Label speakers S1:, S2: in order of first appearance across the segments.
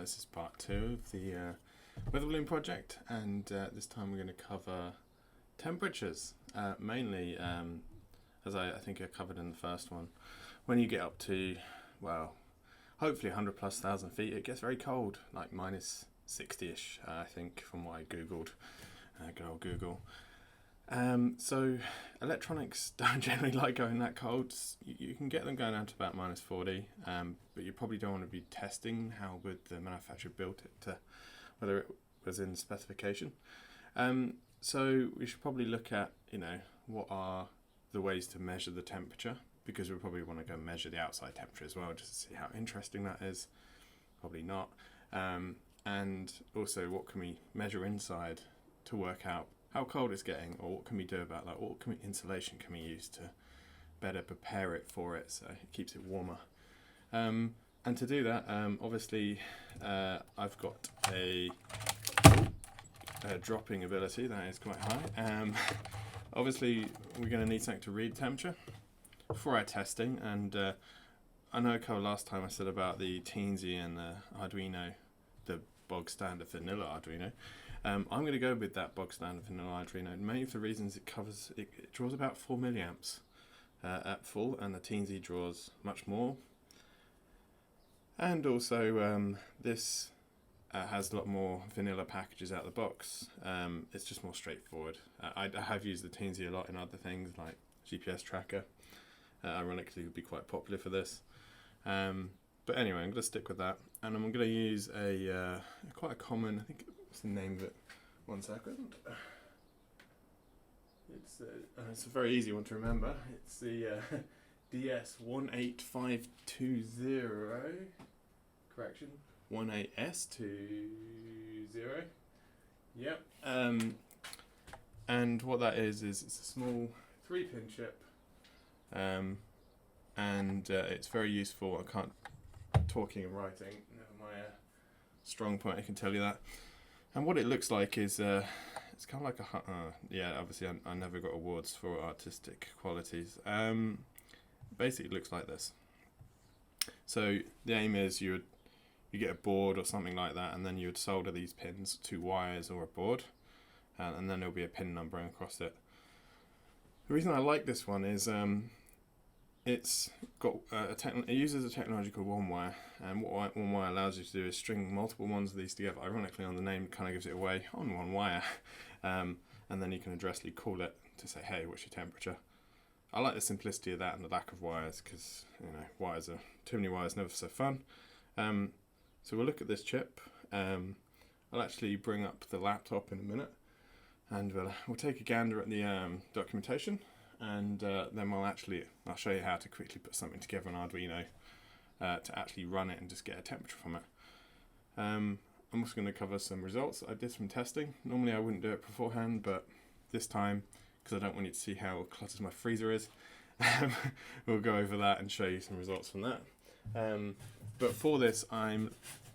S1: this is part 2 of the weather balloon project, and this time we're going to cover temperatures, mainly, as I think I covered in the first one. When you get up to, well, hopefully 100 plus thousand feet, it gets very cold, like minus 60-ish, I think, from what I googled, good old Google. So electronics don't generally like going that cold. You can get them going down to about minus 40, but you probably don't want to be testing how good the manufacturer built it to, whether it was in specification. So we should probably look at, what are the ways to measure the temperature, because we probably want to go measure the outside temperature as well, just to see how interesting that is. Probably not. And also, what can we measure inside to work out how cold it's getting, or what can we do about that? What insulation can we use to better prepare it for it so it keeps it warmer? And to do that, obviously, I've got a dropping ability that is quite high. Obviously, we're going to need something to read temperature for our testing, and I know last time I said about the Teensy and the Arduino, the bog standard vanilla Arduino. I'm going to go with that bog standard vanilla Arduino, mainly for the reasons it draws about 4 milliamps at full, and the Teensy draws much more. And also, this has a lot more vanilla packages out of the box. It's just more straightforward. I have used the Teensy a lot in other things like GPS tracker. Ironically, it would be quite popular for this. But anyway, I'm going to stick with that, and I'm going to use quite a common, I think, what's the name of it? 1 second. It's a very easy one to remember. It's the DS18520. Correction, 18S20. Yep. And what that is it's a small 3-pin chip. And it's very useful. I can't talking and writing. My strong point, I can tell you that. And what it looks like is it's kind of like obviously I never got awards for artistic qualities. Basically, it looks like this. So the aim is you get a board or something like that, and then you would solder these pins to wires or a board, and then there'll be a pin number across it. The reason I like this one is it's got it uses a technology called one wire, and what one wire allows you to do is string multiple ones of these together. Ironically, on the name kind of gives it away, on one wire, and then you can addressly call it to say, hey, what's your temperature? I like the simplicity of that and the lack of wires, because too many wires, never so fun. So we'll look at this chip. I'll actually bring up the laptop in a minute, and we'll take a gander at the documentation, and then I'll show you how to quickly put something together on Arduino to actually run it and just get a temperature from it. I'm also going to cover some results I did from testing. Normally I wouldn't do it beforehand, but this time, because I don't want you to see how cluttered my freezer is, we'll go over that and show you some results from that. But for this,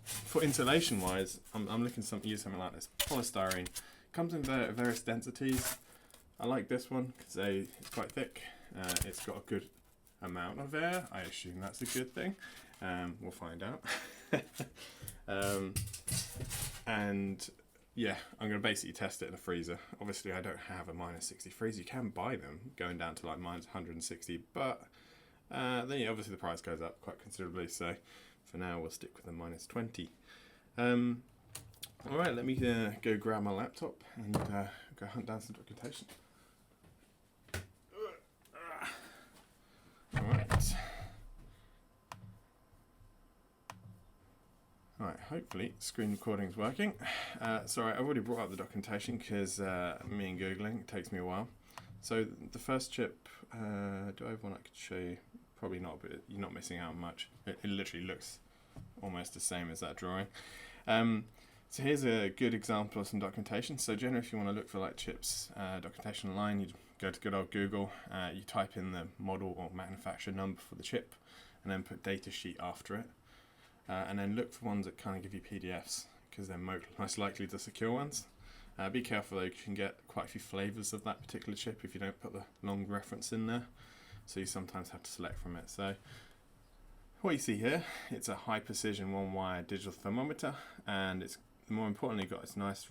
S1: for insulation wise, I'm looking to use something like this. Polystyrene comes in various densities. I like this one because it's quite thick. It's got a good amount of air. I assume that's a good thing. We'll find out. And yeah, I'm going to basically test it in a freezer. Obviously, I don't have a minus 60 freezer. You can buy them going down to like minus 160, but then obviously the price goes up quite considerably. So for now, we'll stick with the minus 20. All right, let me go grab my laptop and go hunt down some documentation. Alright, hopefully screen recording is working. Sorry, I've already brought up the documentation because me and Googling, it takes me a while. So the first chip, do I have one I could show you? Probably not, but you're not missing out on much. It literally looks almost the same as that drawing. So here's a good example of some documentation. So generally, if you want to look for like chips documentation online, you go to good old Google, you type in the model or manufacturer number for the chip, and then put datasheet after it. And then look for ones that kind of give you PDFs, because they're most likely the secure ones. Be careful though, you can get quite a few flavors of that particular chip if you don't put the long reference in there. So you sometimes have to select from it. So what you see here, it's a high precision one wire digital thermometer, and it's more importantly got its nice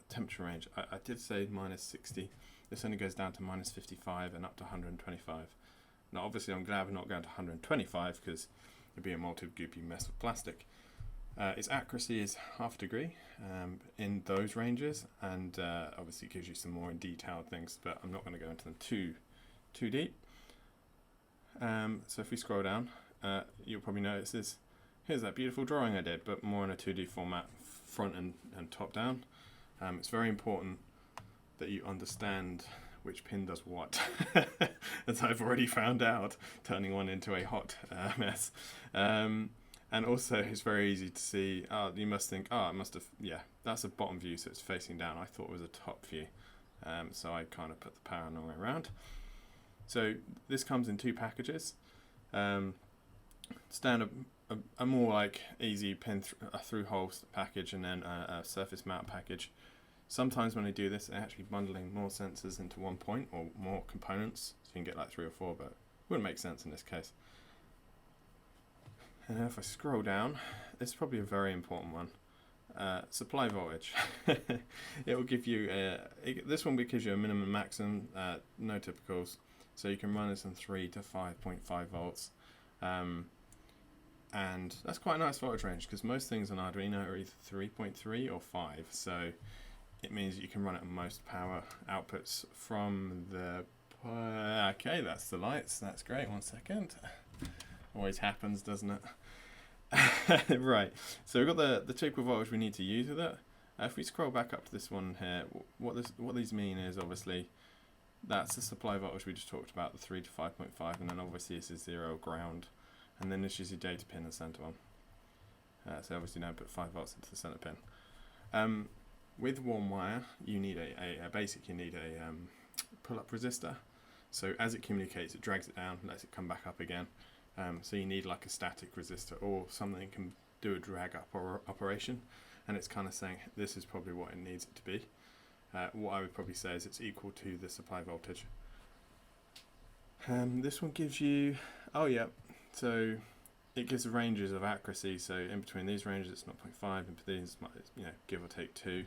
S1: temperature range. I did say -60. This only goes down to -55 and up to 125. Now obviously I'm glad we're not going to 125 because it'd be a multi-goopy mess of plastic. Its accuracy is half a degree in those ranges, and obviously it gives you some more detailed things, but I'm not going to go into them too deep. So if we scroll down, you'll probably notice this. Here's that beautiful drawing I did, but more in a 2D format, front and top down. It's very important that you understand which pin does what, as I've already found out, turning one into a hot mess. And also it's very easy to see, you must think, it must have, yeah, that's a bottom view, so it's facing down. I thought it was a top view. So I kind of put the power on the way around. So this comes in 2 packages. Standard, a more like easy pin through hole package, and then a surface mount package. Sometimes when they do this, they're actually bundling more sensors into one point, or more components, so you can get like 3 or 4, but it wouldn't make sense in this case. And if I scroll down, this is probably a very important one. Supply voltage. It will give you this one gives you a minimum maximum, no typicals, so you can run this on 3 to 5.5 volts, and that's quite a nice voltage range because most things on Arduino are either 3.3 or 5, so it means you can run it on most power outputs from the. Okay, that's the lights. That's great. 1 second. Always happens, doesn't it? Right, so we've got the typical voltage we need to use with it. If we scroll back up to this one here, what these mean is obviously that's the supply voltage we just talked about, the 3 to 5.5, and then obviously this is 0 ground, and then this is your data pin, the center one. So obviously now put 5 volts into the center pin. With one wire, you need a pull-up resistor. So as it communicates, it drags it down, lets it come back up again. So you need like a static resistor or something that can do a drag up operation, and it's kind of saying this is probably what it needs it to be. What I would probably say is it's equal to the supply voltage. This one gives you, so it gives ranges of accuracy. So in between these ranges it's 0.5, and for these, give or take 2.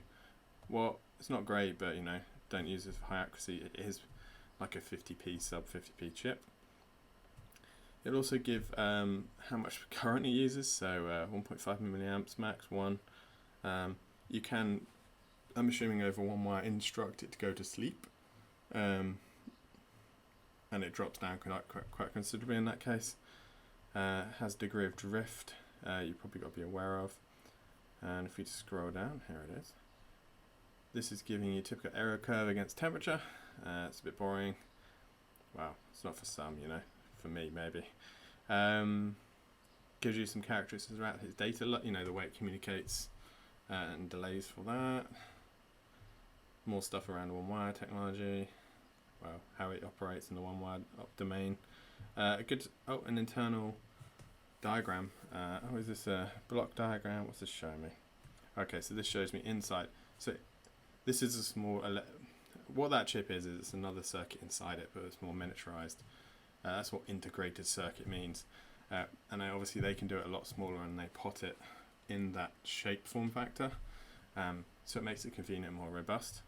S1: Well, it's not great, but don't use it for high accuracy. It is like a 50p sub 50p chip. It'll also give how much current it uses, so 1.5 milliamps max, 1. You can, I'm assuming over one wire, instruct it to go to sleep, and it drops down quite considerably in that case. Has a degree of drift, you've probably got to be aware of. And if you just scroll down, here it is. This is giving you a typical error curve against temperature. It's a bit boring. Well, it's not for some, for me maybe. Gives you some characteristics about its data, the way it communicates, and delays for that. More stuff around one wire technology. Well, how it operates in the one wire domain. An internal diagram. Is this a block diagram? What's this showing me? Okay, so this shows me inside. So this is a small. What that chip is it's another circuit inside it, but it's more miniaturized. That's what integrated circuit means. And obviously they can do it a lot smaller, and they pot it in that shape form factor. So it makes it convenient and more robust.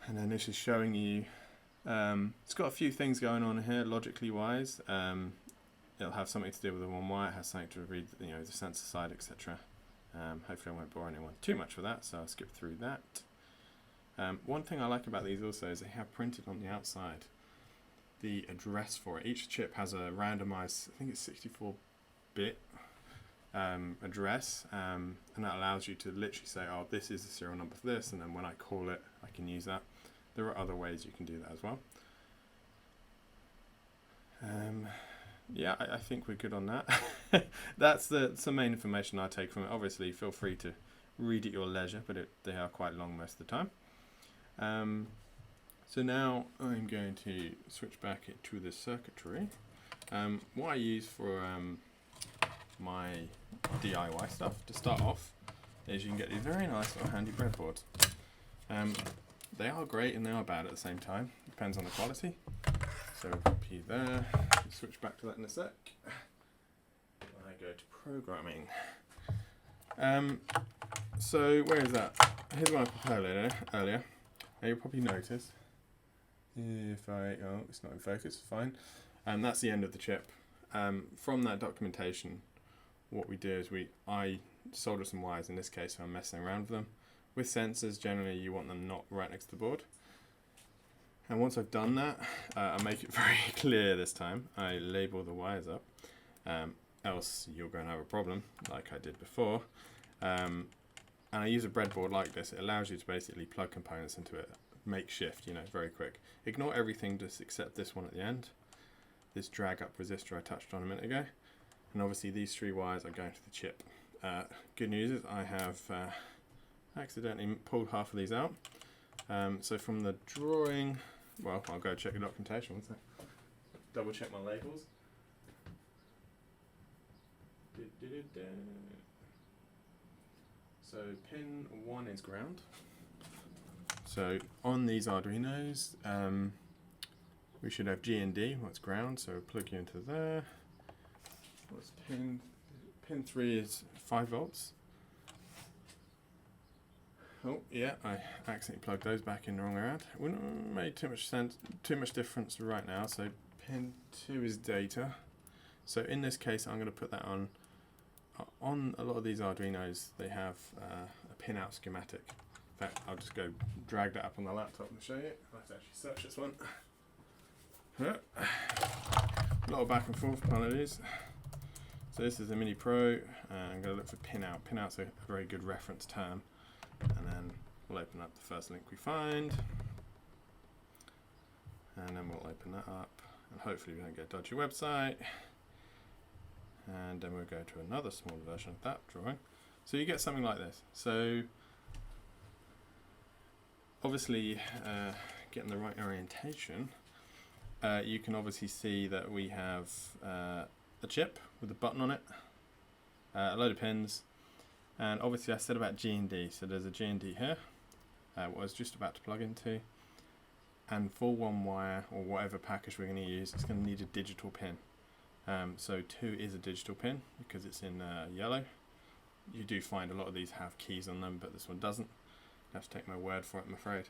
S1: And then this is showing you, it's got a few things going on here logically wise. It'll have something to do with the one wire, it has something to read the sensor side, etc. Hopefully I won't bore anyone too much with that, so I'll skip through that. One thing I like about these also is they have printed on the outside the address for it. Each chip has a randomized, I think it's 64-bit address, and that allows you to literally say, this is the serial number for this, and then when I call it, I can use that. There are other ways you can do that as well. I think we're good on that. That's the main information I take from it. Obviously, feel free to read at your leisure, but they are quite long most of the time. So now I'm going to switch back to the circuitry. What I use for my DIY stuff to start off is you can get these very nice little handy breadboards. They are great and they are bad at the same time. Depends on the quality. So P there. Switch back to that in a sec. go to programming. So where is that? Here's one I prepared earlier. Now you'll probably notice if it's not in focus, fine. And that's the end of the chip. From that documentation, what we do is I solder some wires in this case, so I'm messing around with them. With sensors, generally you want them not right next to the board. And once I've done that, I make it very clear this time. I label the wires up, else you're going to have a problem, like I did before. And I use a breadboard like this. It allows you to basically plug components into it, makeshift, very quick. Ignore everything, just except this one at the end. This drag up resistor I touched on a minute ago. And obviously these 3 wires are going to the chip. Good news is I have accidentally pulled half of these out. So from the drawing, well, I'll go check the documentation. One sec. Double check my labels. So pin 1 is ground. So on these Arduinos, we should have G and D, what's ground, so plug you into there. What's pin 3 is 5 volts. Oh yeah, I accidentally plugged those back in the wrong way around. It wouldn't have made too much difference right now. So pin 2 is data. So in this case, I'm going to put that on a lot of these Arduinos. They have a pin out schematic. In fact, I'll just go drag that up on the laptop and show you. I'll have to actually search this one. A lot of back and forth on these. So this is a Mini Pro. I'm going to look for pin out. Pin out's a very good reference term. And then we'll open up the first link we find. And then we'll open that up. And hopefully we don't get a dodgy website. And then we'll go to another smaller version of that drawing. So you get something like this. So obviously getting the right orientation, you can obviously see that we have a chip with a button on it, a load of pins, and obviously I said about G and D, so there's a G and D here, what I was just about to plug into, and for 1 wire or whatever package we're going to use, it's going to need a digital pin. So 2 is a digital pin because it's in yellow. You do find a lot of these have keys on them, but this one doesn't. You have to take my word for it, I'm afraid.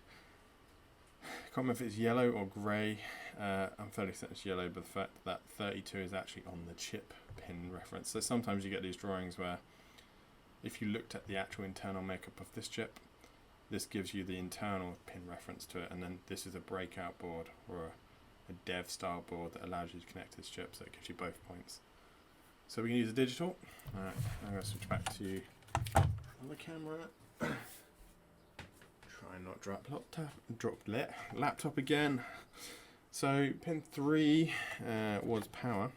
S1: I can't remember if it's yellow or grey. I'm fairly certain it's yellow, but the fact that 32 is actually on the chip pin reference. So sometimes you get these drawings where if you looked at the actual internal makeup of this chip, this gives you the internal pin reference to it, and then this is a breakout board or a dev style board that allows you to connect this chip, so it gives you both points. So we can use a digital. Alright, I'm going to switch back to the camera. Try and not drop laptop again. So pin 3 was power.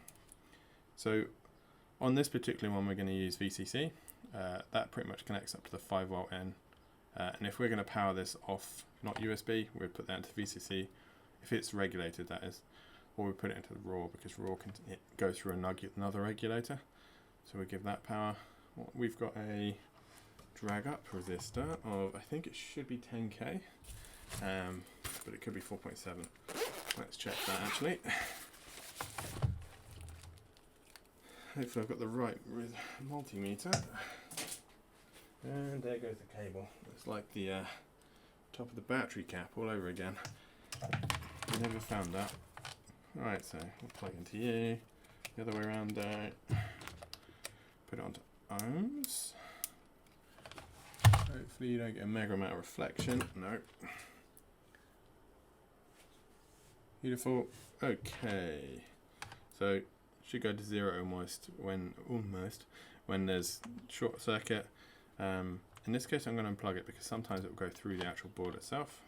S1: So on this particular one we're going to use VCC. That pretty much connects up to the 5 volt N. And if we're going to power this off, not USB, we'll put that into VCC. If it's regulated, that is. Or we put it into the raw, because raw can go through another regulator. So we give that power. We've got a drag up resistor of, I think it should be 10k, but it could be 4.7. Let's check that actually. Hopefully I've got the right multimeter. And there goes the cable. It's like the top of the battery cap all over again. Never found that. Alright, so we'll plug into you. The other way around there. Put it onto ohms. Hopefully you don't get a mega amount of reflection. No. Beautiful. Okay. So should go to 0 almost when there's short circuit. In this case I'm going to unplug it because sometimes it will go through the actual board itself.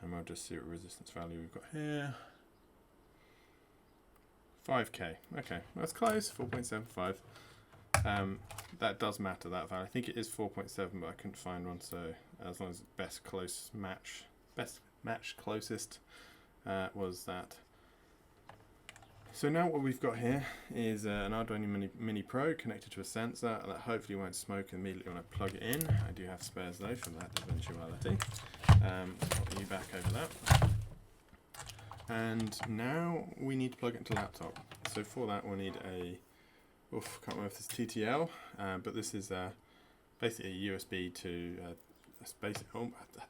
S1: And we'll just see what resistance value we've got here. 5k. Okay, that's close. 4.75. That does matter, that value. I think it is 4.7, but I couldn't find one. So as long as best match closest was that. So now what we've got here is an Arduino Mini Pro connected to a sensor that hopefully won't smoke immediately when I plug it in. I do have spares though for that eventuality. Put you back over that. And now we need to plug it into a laptop. So for that we'll need a can't remember if it's TTL, but this is basically a USB to I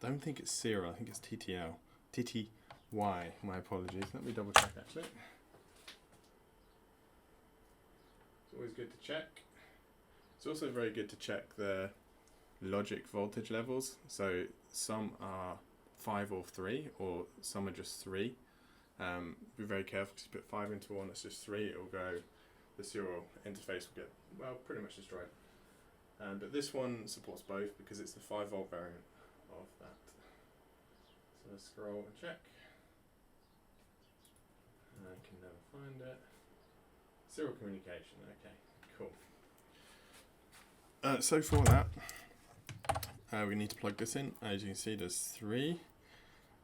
S1: don't think it's serial, I think it's TTL. TTY, my apologies. Let me double check actually. It's always good to check. It's also very good to check the logic voltage levels. So some are 5 or 3, or some are just 3. Be very careful, because if you put 5 into one that's just 3, it will go, the serial interface will get, well, pretty much destroyed. But this one supports both because it's the 5-volt variant of that. So let's scroll and check. I can never find it. Serial communication, okay, cool. So for that, we need to plug this in. As you can see, there's 3.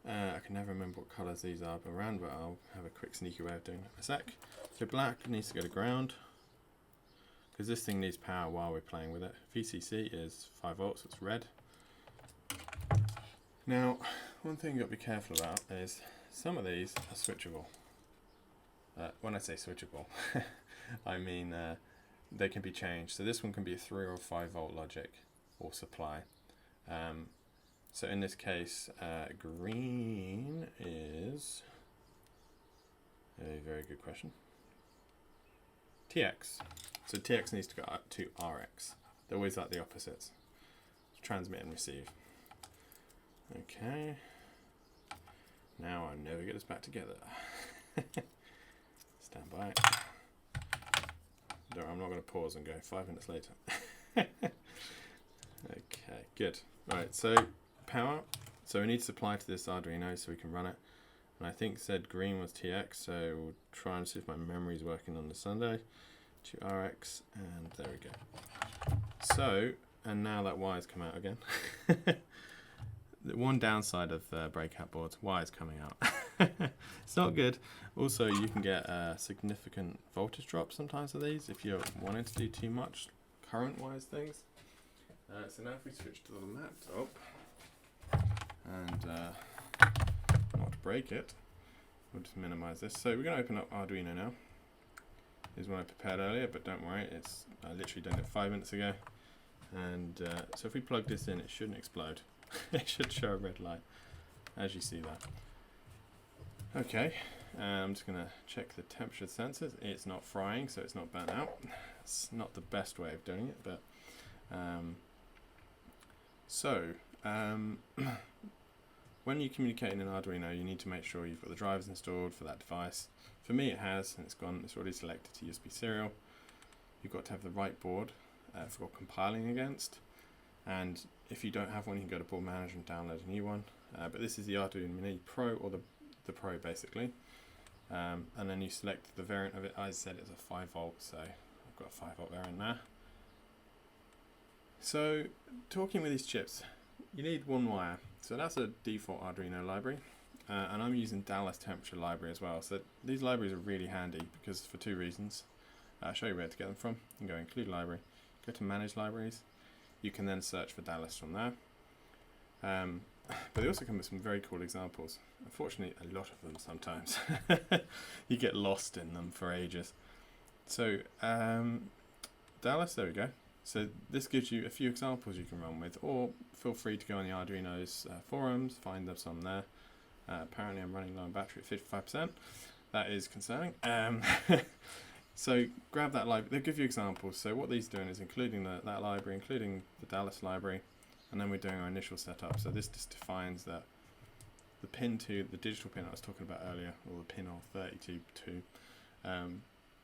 S1: I can never remember what colours these are around, but I'll have a quick sneaky way of doing it in a sec. So black needs to go to ground, because this thing needs power while we're playing with it. VCC is 5 volts, so it's red. Now, one thing you've got to be careful about is some of these are switchable. When I say switchable, I mean they can be changed. So this one can be a 3 or 5 volt logic or supply. So in this case, green is a very good question. TX. So TX needs to go up to RX. They're always like the opposites. Transmit and receive. Okay. Now I never get us back together. Stand by. No, I'm not going to pause and go 5 minutes later. Okay, good. Right, so power. So we need supply to this Arduino so we can run it. And I think said green was TX, so we'll try and see if my memory is working on the Sunday. To RX, and there we go. So, and now that wire's come out again. The one downside of breakout boards, wire's coming out. It's not good. Also, you can get significant voltage drops sometimes with these if you're wanting to do too much current-wise things. So now if we switch to the laptop, and not to break it, we'll just minimize this. So we're going to open up Arduino now. Here's one I prepared earlier, but don't worry, I literally done it 5 minutes ago. And so if we plug this in, it shouldn't explode. It should show a red light, as you see that. Okay, I'm just going to check the temperature sensors. It's not frying, so it's not burnt out. It's not the best way of doing it, but when you communicate in an Arduino, you need to make sure you've got the drivers installed for that device. For me, it has, and it's already selected to USB serial. You've got to have the right board for compiling against, and if you don't have one, you can go to board manager and download a new one. But this is the Arduino Mini Pro, or the Pro basically, and then you select the variant of it. I said it's a 5 volt, so I've got a 5 volt variant there. So talking with these chips, you need one wire. So that's a default Arduino library. And I'm using Dallas temperature library as well. So these libraries are really handy because for 2 reasons. I'll show you where to get them from. You can go include library, go to manage libraries. You can then search for Dallas from there. But they also come with some very cool examples. Unfortunately, a lot of them sometimes. You get lost in them for ages. So Dallas, there we go. So this gives you a few examples you can run with, or feel free to go on the Arduino's forums, find them some there. Apparently I'm running low on battery at 55%. That is concerning. So grab that library. They'll give you examples. So what these are doing is including that library, including the Dallas library, and then we're doing our initial setup. So this just defines that the pin to the digital pin I was talking about earlier, or the pin R32,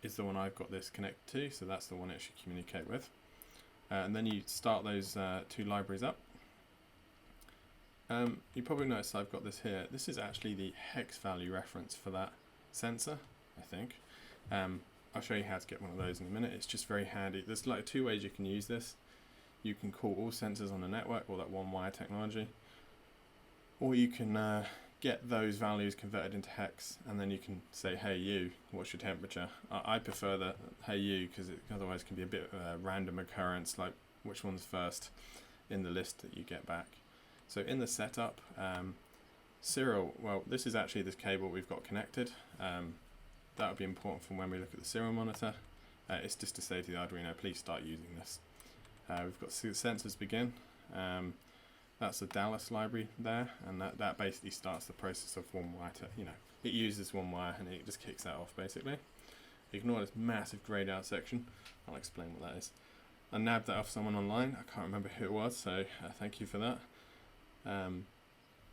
S1: is the one I've got this connected to. So that's the one it should communicate with. And then you start those 2 libraries up. You probably noticed I've got this here. This is actually the hex value reference for that sensor, I think. I'll show you how to get one of those in a minute. It's just very handy. There's like 2 ways you can use this. You can call all sensors on the network, or that one wire technology, or you can get those values converted into hex, and then you can say, hey you, what's your temperature? I prefer the hey you, because it otherwise can be a bit of a random occurrence, like which one's first in the list that you get back. So in the setup, serial, well, this is actually this cable we've got connected. That would be important from when we look at the serial monitor. it's just to say to the Arduino, please start using this. We've got sensors begin. That's the Dallas library there, and that basically starts the process of one wire to, it uses one wire and it just kicks that off basically. Ignore this massive grayed out section. I'll explain what that is. I nabbed that off someone online. I can't remember who it was, so thank you for that.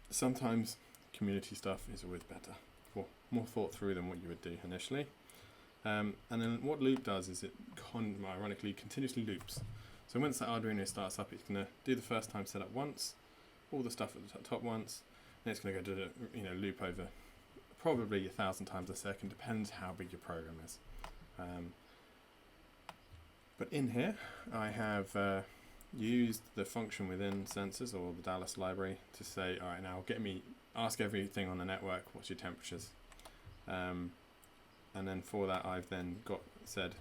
S1: Sometimes community stuff is always better, or more thought through than what you would do initially. And then what loop does is it ironically continuously loops. So once that Arduino starts up, it's going to do the first time setup once, all the stuff at the top once, and it's going to go to the loop over probably 1,000 times a second, depends how big your program is. But in here, I have used the function within sensors or the Dallas library to say, all right, now ask everything on the network, what's your temperatures? And then for that, I've then said,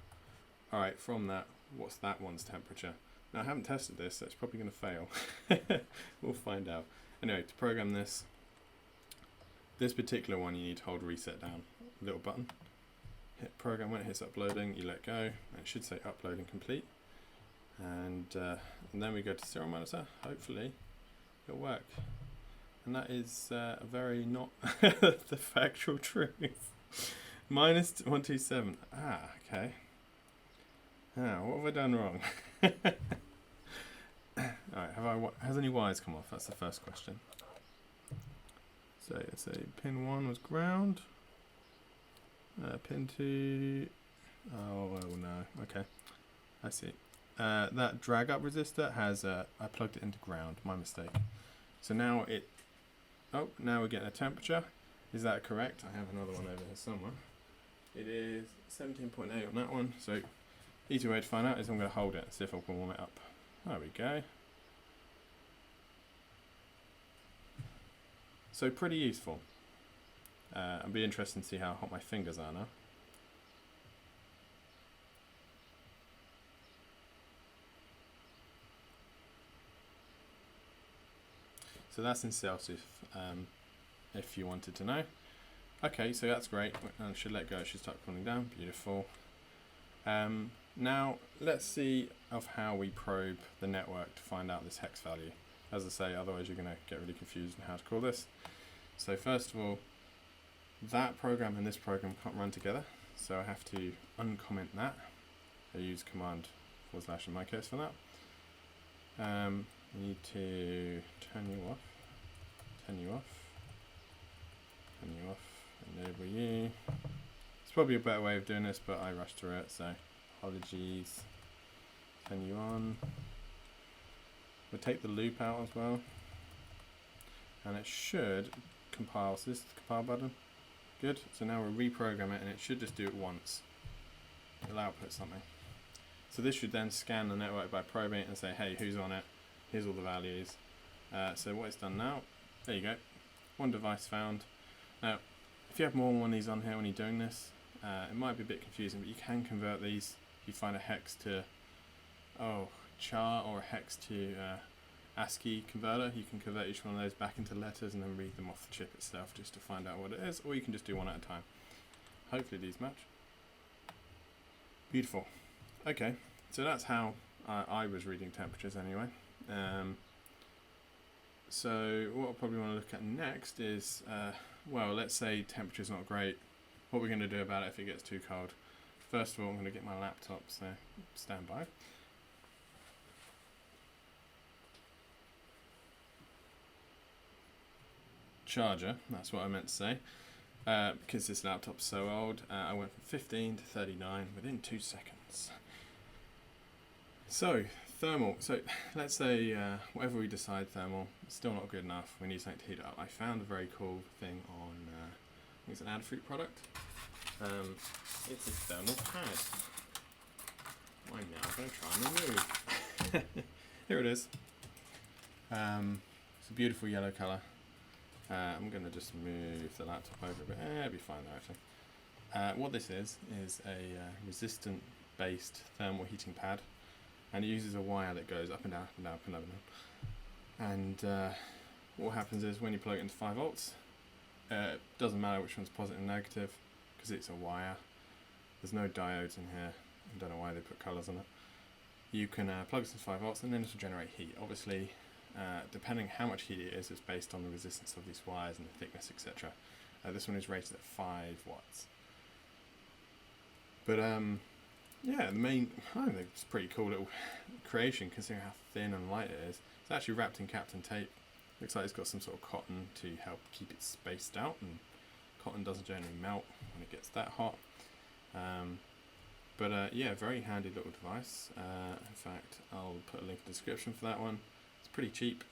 S1: all right, from that, what's that one's temperature? Now I haven't tested this, so it's probably going to fail. We'll find out. Anyway, to program this particular one, you need to hold reset down, little button. Hit program. When it hits uploading, you let go, and it should say uploading complete. And then we go to serial monitor. Hopefully, it'll work. And that is very not the factual truth. Minus 127. Okay. What have I done wrong? Alright, has any wires come off? That's the first question. So let's say pin 1 was ground. Pin 2. Oh no. Okay. I see. That drag up resistor has I plugged it into ground. My mistake. So now now we're getting a temperature. Is that correct? I have another one over here somewhere. It is 17.8 on that one. So easy way to find out is I'm going to hold it and see if I can warm it up. There we go. So pretty useful. I'll be interested to see how hot my fingers are now. So that's in Celsius, if you wanted to know. Okay, so that's great. I should let go, it should start cooling down. Beautiful. Now, let's see of how we probe the network to find out this hex value. As I say, otherwise you're going to get really confused on how to call this. So first of all, that program and this program can't run together, so I have to uncomment that. I use command / in my case for that. I need to turn you off, enable you. It's probably a better way of doing this, but I rushed through it, so apologies. Turn you on. We'll take the loop out as well, and it should compile. So this is the compile button. Good. So now we'll reprogram it, and it should just do it once. It'll output something. So this should then scan the network by probing it and say, hey, who's on it? Here's all the values. So what it's done now, there you go. One device found. Now, if you have more than one of these on here when you're doing this, it might be a bit confusing, but you can convert these. If you find a hex to char or a hex to ASCII converter, you can convert each one of those back into letters and then read them off the chip itself just to find out what it is, or you can just do one at a time. Hopefully these match. Beautiful. Okay, so that's how I was reading temperatures anyway. So what I'll probably want to look at next is, well, let's say temperature's not great. What we're going to do about it if it gets too cold. First of all, I'm going to get my laptop, so stand by. Charger, that's what I meant to say. Because this laptop's so old, I went from 15 to 39 within 2 seconds. So, thermal. So, let's say whatever we decide thermal, it's still not good enough. We need something to heat it up. I found a very cool thing on, I think it's an Adafruit product. It's a thermal pad. I'm now going to try and remove. Here it is. It's a beautiful yellow colour. I'm going to just move the laptop over a bit. It'll be fine though, actually. What this is a resistant based thermal heating pad, and it uses a wire that goes up and down, up and down, up and down, and down. And what happens is when you plug it into 5 volts, doesn't matter which one's positive and negative because it's a wire. There's no diodes in here. I don't know why they put colours on it. You can plug this in 5 volts and then this will generate heat. Obviously, depending how much heat it is, it's based on the resistance of these wires and the thickness, etc. This one is rated at 5 watts. But yeah, I think it's a pretty cool little creation considering how thin and light it is. It's actually wrapped in Captain Tape. Looks like it's got some sort of cotton to help keep it spaced out, and cotton doesn't generally melt when it gets that hot. But yeah, very handy little device. In fact, I'll put a link in the description for that one. It's pretty cheap.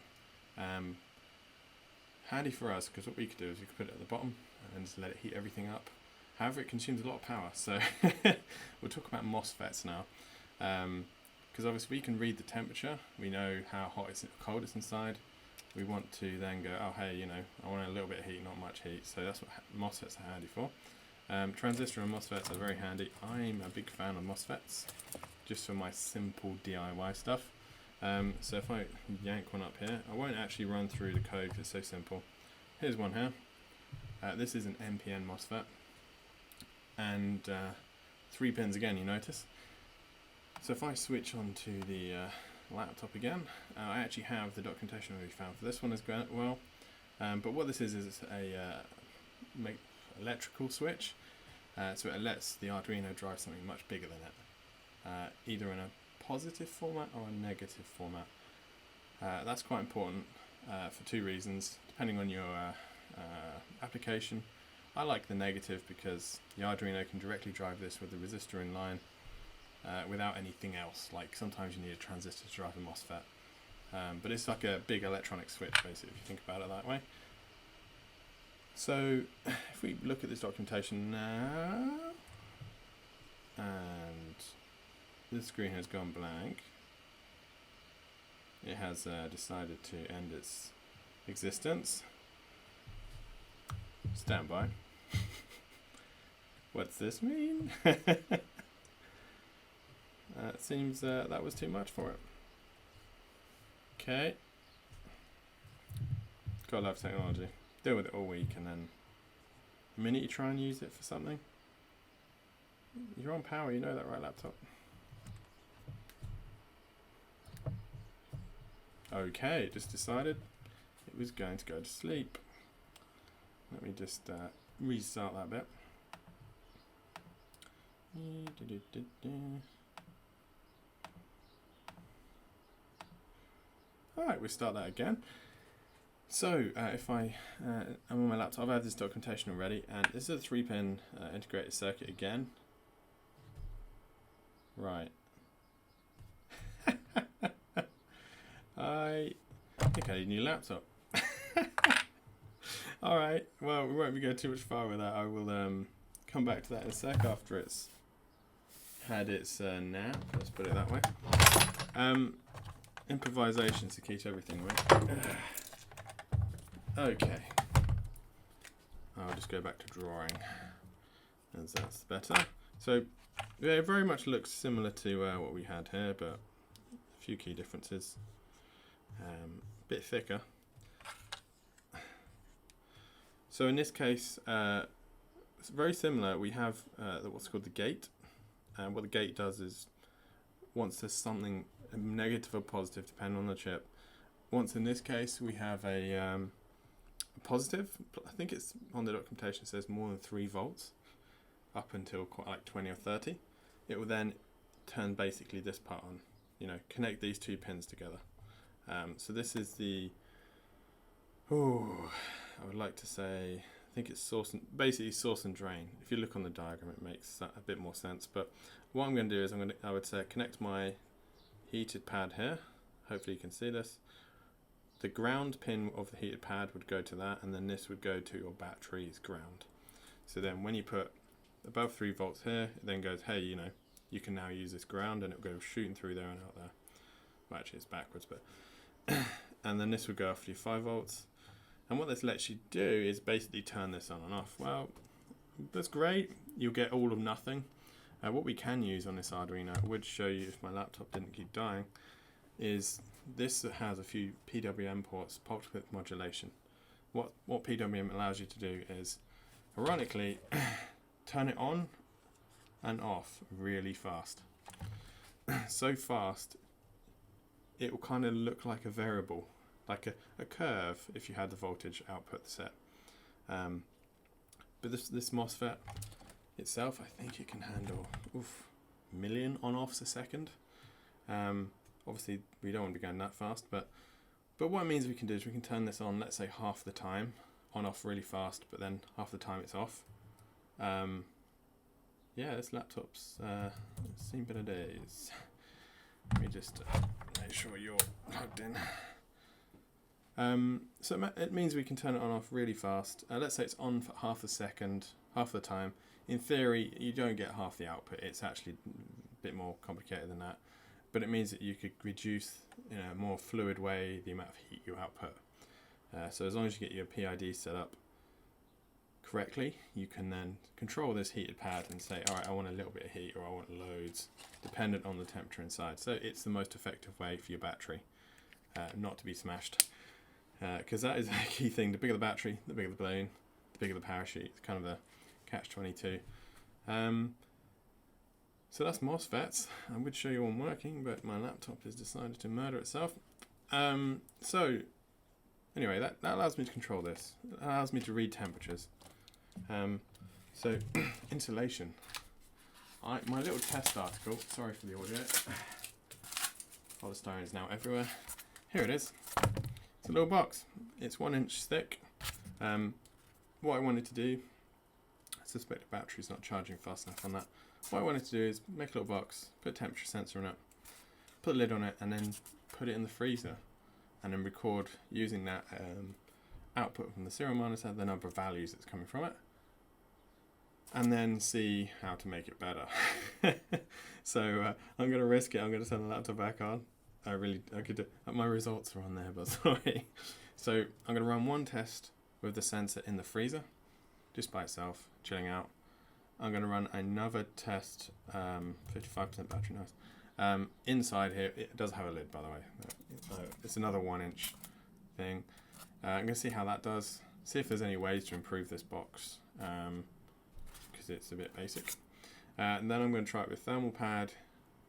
S1: Handy for us because what we could do is we could put it at the bottom and just let it heat everything up. However, it consumes a lot of power, so we'll talk about MOSFETs now. Because obviously we can read the temperature, we know how hot it's cold it's inside. We want to then go, oh hey, you know, I want a little bit of heat, not much heat. So that's what MOSFETs are handy for. Transistor and MOSFETs are very handy. I'm a big fan of MOSFETs, just for my simple DIY stuff. So if I yank one up here, I won't actually run through the code because it's so simple. Here's one here. This is an NPN MOSFET. And 3 pins again, you notice. So if I switch on to the laptop again, I actually have the documentation we found for this one as well. But what this is a electrical switch. So it lets the Arduino drive something much bigger than it, either in a positive format or a negative format. That's quite important for 2 reasons, depending on your application. I like the negative because the Arduino can directly drive this with the resistor in line without anything else. Like sometimes you need a transistor to drive a MOSFET, but it's like a big electronic switch basically if you think about it that way. So if we look at this documentation now, and this screen has gone blank, it has decided to end its existence. Stand by. What's this mean? It seems that was too much for it. Okay. Gotta love technology. Deal with it all week and then the minute you try and use it for something, you're on power, you know that, right, laptop? Okay, it just decided it was going to go to sleep. Let me just restart that bit. Alright, we'll start that again. So, if I'm on my laptop, I have this documentation already, and this is a 3-pin integrated circuit again. Right. I think I need a new laptop. Alright, well, we won't be going too much far with that. I will come back to that in a sec after it's had its nap, let's put it that way. Improvisation's the key to everything, right? Okay. I'll just go back to drawing, as that's better. So, yeah, it very much looks similar to what we had here, but a few key differences. A bit thicker. So in this case, it's very similar. We have what's called the gate. And what the gate does is, once there's something negative or positive, depending on the chip. Once in this case, we have a positive. I think it's on the documentation, it says more than 3 volts, up until quite like 20 or 30. It will then turn basically this part on, you know, connect these 2 pins together. So this is the, I would like to say, I think it's basically source and drain. If you look on the diagram, it makes a bit more sense. But what I'm going to do is I would say connect my heated pad here. Hopefully you can see this. The ground pin of the heated pad would go to that, and then this would go to your battery's ground. So then when you put above 3 volts here, it then goes, hey, you know, you can now use this ground, and it will go shooting through there and out there. Well, actually it's backwards, but and then this would go after your 5 volts. And what this lets you do is basically turn this on and off. Well, that's great. You'll get all of nothing. What we can use on this Arduino, I would show you if my laptop didn't keep dying, is this has a few PWM ports, pulse width modulation. What PWM allows you to do is, ironically, turn it on and off really fast. So fast, it will kind of look like a variable, like a curve if you had the voltage output set. But this MOSFET itself, I think it can handle a million on-offs a second. Obviously, we don't want to be going that fast, but what it means we can do is we can turn this on, let's say half the time, on-off really fast, but then half the time it's off. Yeah, this laptop's seen better days. Let me just make sure you're plugged in. So it means we can turn it on off really fast. Let's say it's on for half a second, half the time. In theory, you don't get half the output. It's actually a bit more complicated than that. But it means that you could reduce, in a more fluid way, the amount of heat you output. So as long as you get your PID set up correctly, you can then control this heated pad and say, all right, I want a little bit of heat or I want loads, dependent on the temperature inside. So it's the most effective way for your battery not to be smashed. Because that is a key thing. The bigger the battery, the bigger the balloon, the bigger the parachute. It's kind of a catch-22. So that's MOSFETs. I would show you one working, but my laptop has decided to murder itself. So anyway, that allows me to control this. It allows me to read temperatures. So insulation. My little test article, sorry for the audio. Polystyrene is now everywhere. Here it is. It's a little box. It's 1 inch thick. What I wanted to do, I suspect the battery's not charging fast enough on that. What I wanted to do is make a little box, put a temperature sensor on it, put a lid on it, and then put it in the freezer, and then record using that output from the serial monitor, the number of values that's coming from it, and then see how to make it better. So I'm going to risk it. I'm going to turn the laptop back on. I could do, my results are on there, but sorry. So I'm going to run one test with the sensor in the freezer, just by itself, chilling out. I'm going to run another test, 55% battery, nice. Inside here, it does have a lid, by the way. It's another 1 inch thing. I'm going to see how that does. See if there's any ways to improve this box, because it's a bit basic. And then I'm going to try it with thermal pad,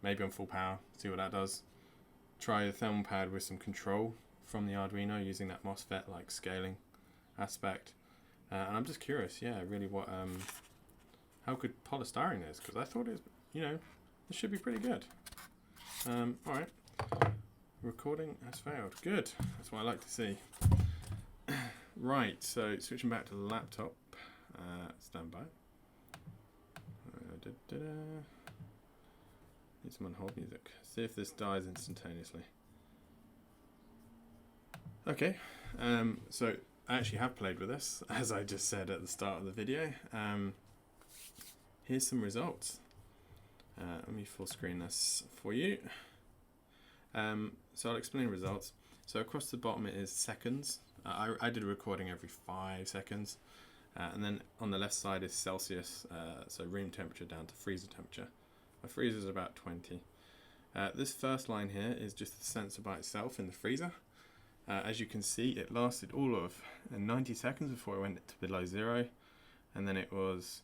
S1: maybe on full power, see what that does. Try the thermal pad with some control from the Arduino using that MOSFET like scaling aspect. And I'm just curious, yeah, really what, how good polystyrene is, because I thought it should be pretty good. Alright, recording has failed. Good, that's what I like to see. Right, so switching back to the laptop, stand by. Need some on-hold music. See if this dies instantaneously. Okay, so I actually have played with this, as I just said at the start of the video. Here's some results. Let me full screen this for you. So I'll explain the results. So across the bottom it is seconds. I did a recording every 5 seconds. And then on the left side is Celsius, so room temperature down to freezer temperature. My freezer is about 20. This first line here is just the sensor by itself in the freezer. As you can see, it lasted all of 90 seconds before it went to below 0. And then it was,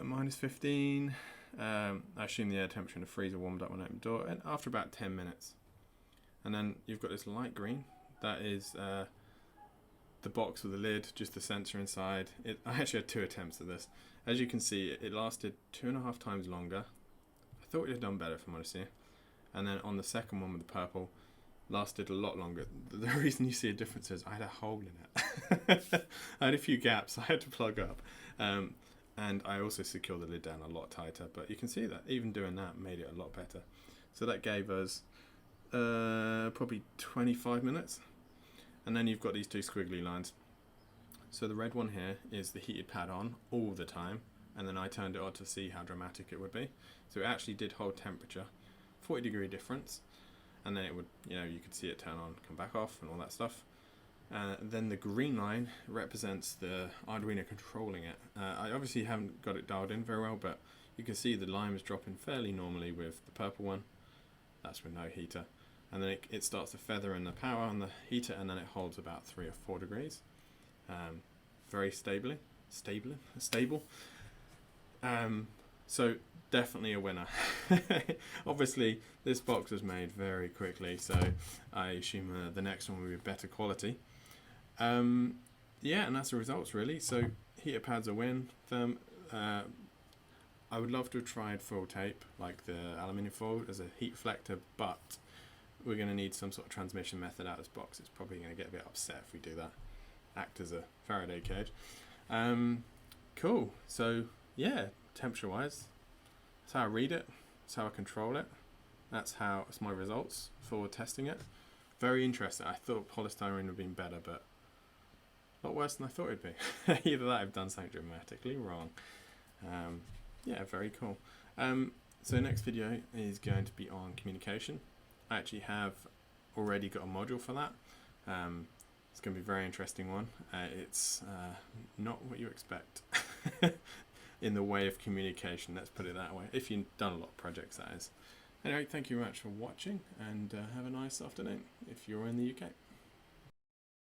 S1: minus 15. I assume the air temperature in the freezer warmed up when I opened the door, and after about 10 minutes. And then you've got this light green. That is the box with the lid, just the sensor inside. I actually had 2 attempts at this. As you can see, it lasted 2.5 times longer. I thought it had done better, if I'm honest here. And then on the second one with the purple, lasted a lot longer. The reason you see a difference is I had a hole in it. I had a few gaps I had to plug up. And I also secured the lid down a lot tighter. But you can see that even doing that made it a lot better. So that gave us probably 25 minutes. And then you've got these 2 squiggly lines. So the red one here is the heated pad on all the time, and then I turned it on to see how dramatic it would be. So it actually did hold temperature, 40-degree difference, and then it would, you could see it turn on, come back off, and all that stuff. Then the green line represents the Arduino controlling it. I obviously haven't got it dialed in very well, but you can see the line was dropping fairly normally with the purple one. That's with no heater. And then it starts to feather in the power on the heater, and then it holds about 3 or 4 degrees. Very stable. So definitely a winner. Obviously, this box was made very quickly, so I assume the next one will be better quality. Yeah, and that's the results really. So heater pads a win. I would love to have tried foil tape, like the aluminium foil, as a heat reflector, but we're going to need some sort of transmission method out of this box. It's probably going to get a bit upset if we do that. Act as a Faraday cage. Cool. So yeah, temperature wise, that's how I read it. That's how I control it. That's my results for testing it. Very interesting. I thought polystyrene would have been better, but a lot worse than I thought it'd be. Either that, I've done something dramatically wrong. Yeah, very cool. So next video is going to be on communication. I actually have already got a module for that. It's going to be a very interesting one. It's not what you expect in the way of communication, let's put it that way. If you've done a lot of projects, that is. Anyway, thank you very much for watching, and have a nice afternoon if you're in the UK.